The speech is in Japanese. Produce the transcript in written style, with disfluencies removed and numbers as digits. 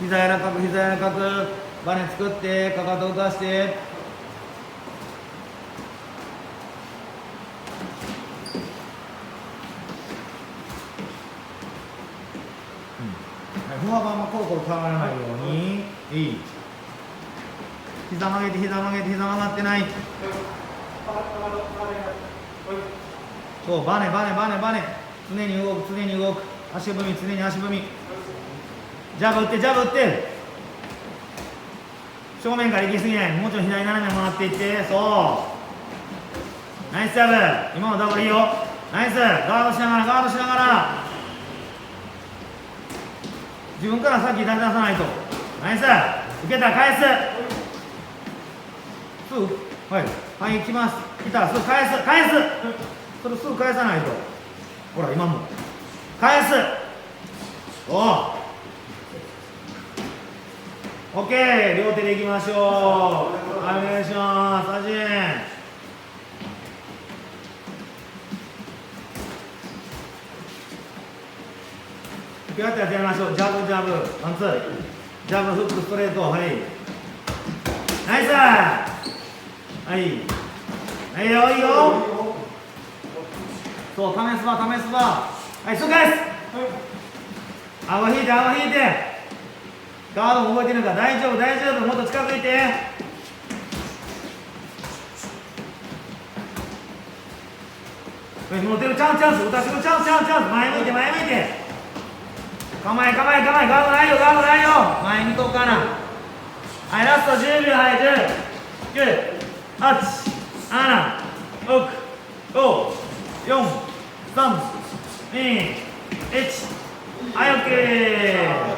膝柔らかく、膝柔らかく。バネ作って、かかと浮かして。歩幅もコロコロ変わらないように。いい。膝曲げて、膝曲げて、膝曲がってない。そう、バネ、バネ、バネ、バネ。常に動く、常に動く。足踏み、常に足踏み。ジャブ打って、ジャブ打って。正面から行き過ぎない。もうちょい左斜め回っていって。そう。ナイスジャブ。今のダブルいいよ。ナイス。ガードしながら、ガードしながら。自分から先出さないと。ナイス。受けたら返す。すぐ。はい。はい、来ます。来たらすぐ返す。返す。それすぐ返さないと。ほら、今も。返す。おう。オッケー。両手でいきましょう。はい、お願いします。足。受け合ったやつやりましょう。ジャブ、ジャブ。ワン、ツー。ジャブ、フック、ストレート。はい。ナイス。はい。はいよ、いいよ。そう、試すば、試すば。はい、すぐ返す。顎引いて、顎引いて。ガードも動いてるから大丈夫、大丈夫。もっと近づいて。持てるチャンス、チャンス。私のチャンス、チャンス、チャンス。前向いて、前向いて。構え、構え、構え。ガードないよ、ガードないよ。前見とこうかな。はい、ラスト10秒。はい、10、9、8、7、6、5、4、3、2、1。はい、オッケー。